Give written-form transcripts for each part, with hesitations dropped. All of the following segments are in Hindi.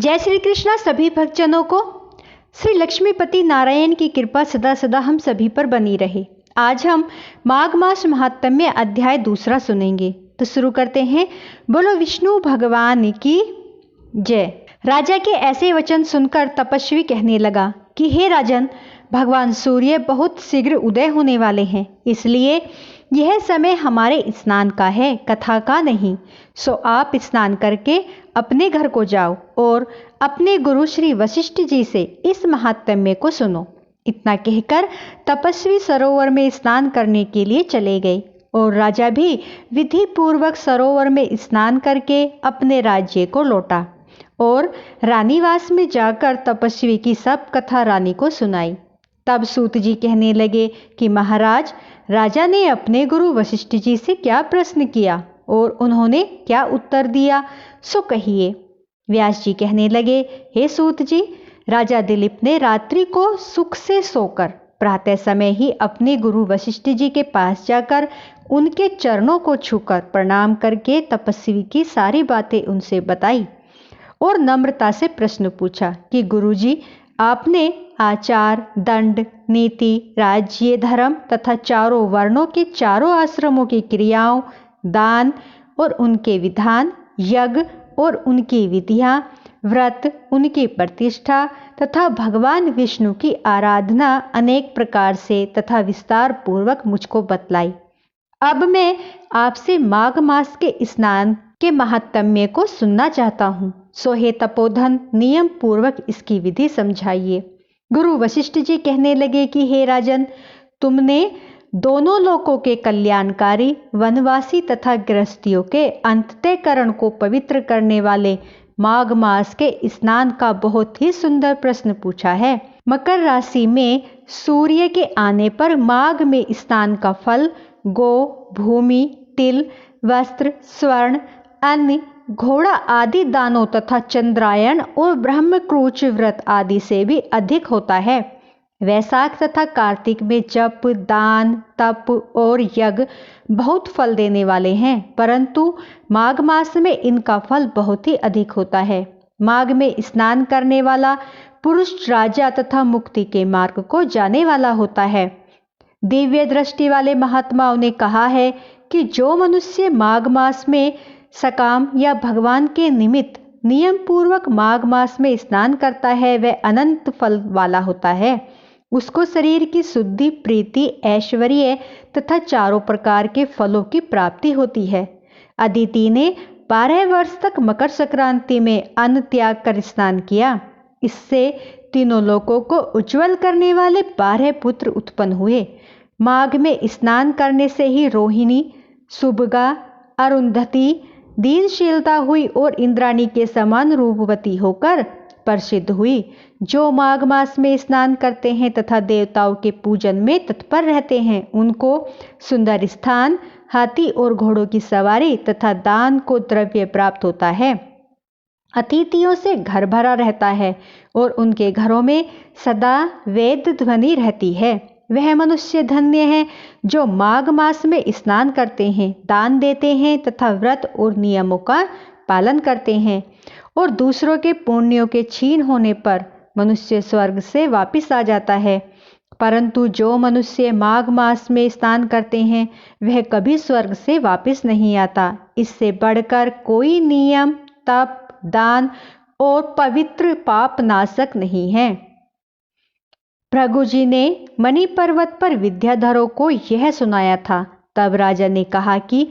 जय श्री कृष्णा सभी भक्तजनों को। श्री लक्ष्मीपति नारायण की कृपा सदा सदा हम सभी पर बनी रहे। आज हम माघ मास महात्म्य अध्याय 2 सुनेंगे, तो शुरू करते हैं। बोलो विष्णु भगवान की जय। राजा के ऐसे वचन सुनकर तपस्वी कहने लगा कि हे राजन, भगवान सूर्य बहुत शीघ्र उदय होने वाले हैं, इसलिए यह समय हमारे स्नान का है, कथा का नहीं। सो आप स्नान करके अपने घर को जाओ और अपने गुरु श्री वशिष्ठ जी से इस महात्म्य को सुनो। इतना कहकर तपस्वी सरोवर में स्नान करने के लिए चले गए और राजा भी विधि पूर्वक सरोवर में स्नान करके अपने राज्य को लौटा और रानीवास में जाकर तपस्वी की सब कथा रानी को सुनाई। तब सूत जी कहने लगे कि महाराज, राजा ने अपने गुरु वशिष्ठ जी से क्या प्रश्न किया और उन्होंने क्या उत्तर दिया, सो कहिए। व्यास जी कहने लगे, हे सूत जी, राजा दिलीप ने रात्रि को सुख से सोकर प्रातः समय ही अपने गुरु वशिष्ठ जी के पास जाकर उनके चरणों को छूकर प्रणाम करके तपस्वी की सारी बातें उनसे बताई और नम्रता से प्रश्न पूछा कि गुरुजी, आपने आचार, दंड, नीति, राज्य, धर्म तथा चारों वर्णों के चारों आश्रमों की क्रियाओं, दान और उनके विधान, यज्ञ और उनकी विधियां, व्रत, उनकी प्रतिष्ठा तथा भगवान विष्णु की आराधना अनेक प्रकार से तथा विस्तार पूर्वक मुझको बतलाई। अब मैं आपसे माघ मास के स्नान के महात्म्य को सुनना चाहता हूँ। सो हे तपोधन, नियम पूर्वक इसकी विधि समझाइए। गुरु वशिष्ठ जी कहने लगे कि हे राजन, तुमने दोनों लोकों के कल्याणकारी, वनवासी तथा गृहस्थियों के अंतःकरण को पवित्र करने वाले माघ मास के स्नान का बहुत ही सुंदर प्रश्न पूछा है। मकर राशि में सूर्य के आने पर माघ में स्नान का फल गो, भूमि, तिल, वस्त्र, स्वर्ण, अन्न, घोड़ा आदि दानों तथा चंद्रायण और ब्रह्मक्रूच व्रत आदि से भी अधिक होता है। वैशाख तथा कार्तिक में जप, दान, तप और यज्ञ बहुत फल देने वाले हैं, परंतु माघ मास में इनका फल बहुत ही अधिक होता है। माघ में स्नान करने वाला पुरुष राजा तथा मुक्ति के मार्ग को जाने वाला होता है। दिव्य दृष्टि वाले महात्माओं ने कहा है कि जो मनुष्य माघ मास में सकाम या भगवान के निमित्त नियम पूर्वक माघ मास में स्नान करता है, वह अनंत फल वाला होता है। उसको शरीर की शुद्धि, प्रीति, ऐश्वर्य तथा चारों प्रकार के फलों की प्राप्ति होती है। अदिति ने 12 वर्ष तक मकर संक्रांति में अन्न त्याग कर स्नान किया। इससे तीनों लोकों को उज्जवल करने वाले 12 पुत्र उत्पन्न हुए। माघ में स्नान करने से ही रोहिणी, सुभगा, अरुंधति दीनशीलता हुई और इंद्राणी के समान रूपवती होकर प्रसिद्ध हुई। जो माघ मास में स्नान करते हैं तथा देवताओं के पूजन में तत्पर रहते हैं, उनको सुंदर स्थान, हाथी और घोड़ों की सवारी तथा दान को द्रव्य प्राप्त होता है। अतिथियों से घर भरा रहता है और उनके घरों में सदा वेद ध्वनि रहती है। वह मनुष्य धन्य है जो माघ मास में स्नान करते हैं, दान देते हैं तथा व्रत और नियमों का पालन करते हैं और दूसरों के पुण्यों के क्षीण होने पर मनुष्य स्वर्ग से वापस आ जाता है। परंतु जो मनुष्य माघ मास में स्नान करते हैं, वह कभी स्वर्ग से वापस नहीं आता। इससे बढ़कर कोई नियम, तप, दान और पवित्र पाप नाशक नहीं है। भृगु जी ने मणि पर्वत पर विद्याधरों को यह सुनाया था। तब राजा ने कहा कि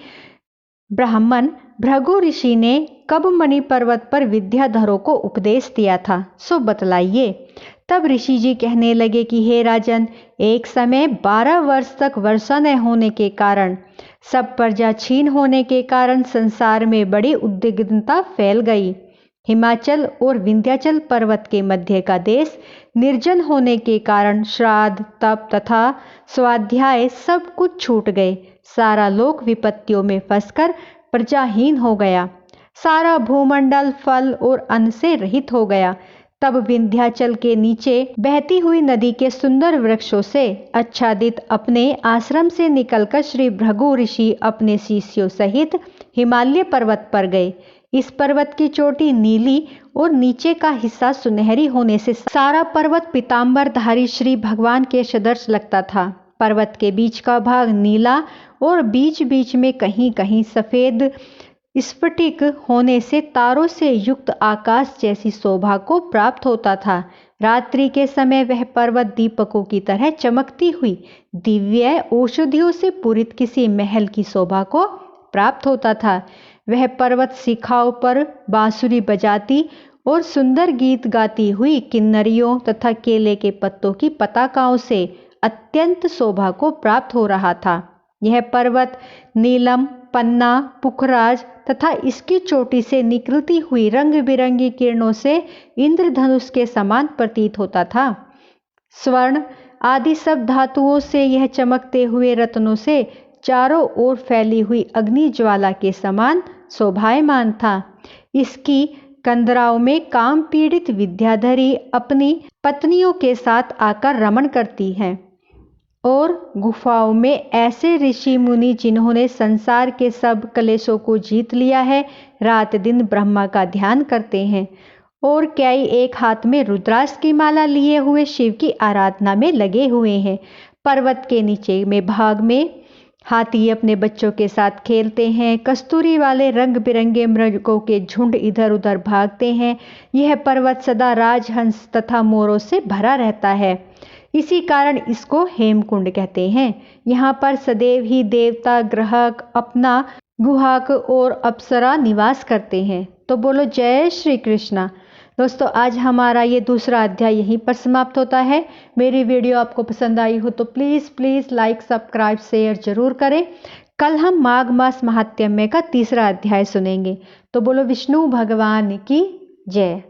ब्राह्मण भृगु ऋषि ने कब मणि पर्वत पर विद्याधरों को उपदेश दिया था, सो बतलाइए। तब ऋषि जी कहने लगे कि हे राजन, एक समय 12 वर्ष तक वर्षा न होने के कारण, सब प्रजा क्षीण होने के कारण संसार में बड़ी उद्विग्नता फैल गई। हिमाचल और विंध्याचल पर्वत के मध्य का देश निर्जन होने के कारण श्राद्ध, तप तथा स्वाध्याय सब कुछ छूट गए। सारा लोक विपत्तियों में फंसकर प्रजाहीन हो गया। सारा भूमंडल फल और अन्न से रहित हो गया। तब विंध्याचल के नीचे बहती हुई नदी के सुंदर वृक्षों से आच्छादित अपने आश्रम से निकलकर श्री भृगु ऋषि अपने शिष्यों सहित हिमालय पर्वत पर गए। इस पर्वत की चोटी नीली और नीचे का हिस्सा सुनहरी होने से सारा पर्वत पीतांबरधारी श्री भगवान के सदृश लगता था। पर्वत के बीच का भाग नीला और बीच बीच में कहीं कहीं सफेद स्फटिक होने से तारों से युक्त आकाश जैसी शोभा को प्राप्त होता था। रात्रि के समय वह पर्वत दीपकों की तरह चमकती हुई दिव्य औषधियों से पूरित किसी महल की शोभा को प्राप्त होता था। वह पर्वत शिखाओं पर बांसुरी बजाती और सुंदर गीत गाती हुई किन्नरियों तथा केले के पत्तों की पताकाओं से अत्यंत शोभा को प्राप्त हो रहा था। यह पर्वत नीलम, पन्ना, पुखराज तथा इसकी चोटी से निकलती हुई रंग बिरंगी किरणों से इंद्रधनुष के समान प्रतीत होता था। स्वर्ण आदि सब धातुओं से यह चमकते हुए रत्नों से चारों ओर फैली हुई अग्नि ज्वाला के समान शोभायमान था। इसकी कंदराओं में काम पीड़ित विद्याधरी अपनी पत्नियों के साथ आकर रमण करती हैं और गुफाओं में ऐसे ऋषि मुनि जिन्होंने संसार के सब कलेशों को जीत लिया है, रात दिन ब्रह्मा का ध्यान करते हैं और कई एक हाथ में रुद्राक्ष की माला लिए हुए शिव की आराधना में लगे हुए हैं। पर्वत के नीचे में भाग में हाथी अपने बच्चों के साथ खेलते हैं। कस्तूरी वाले रंग बिरंगे मृगों के झुंड इधर उधर भागते हैं। यह पर्वत सदा राजहंस तथा मोरों से भरा रहता है। इसी कारण इसको हेमकुंड कहते हैं। यहाँ पर सदैव ही देवता, ग्रहक, अपना, गुहाक और अप्सरा निवास करते हैं। तो बोलो जय श्री कृष्णा। दोस्तों, आज हमारा ये दूसरा अध्याय यहीं पर समाप्त होता है। मेरी वीडियो आपको पसंद आई हो तो प्लीज़ लाइक, सब्सक्राइब, शेयर जरूर करें। कल हम माघ मास महात्म्य का तीसरा अध्याय सुनेंगे। तो बोलो विष्णु भगवान की जय।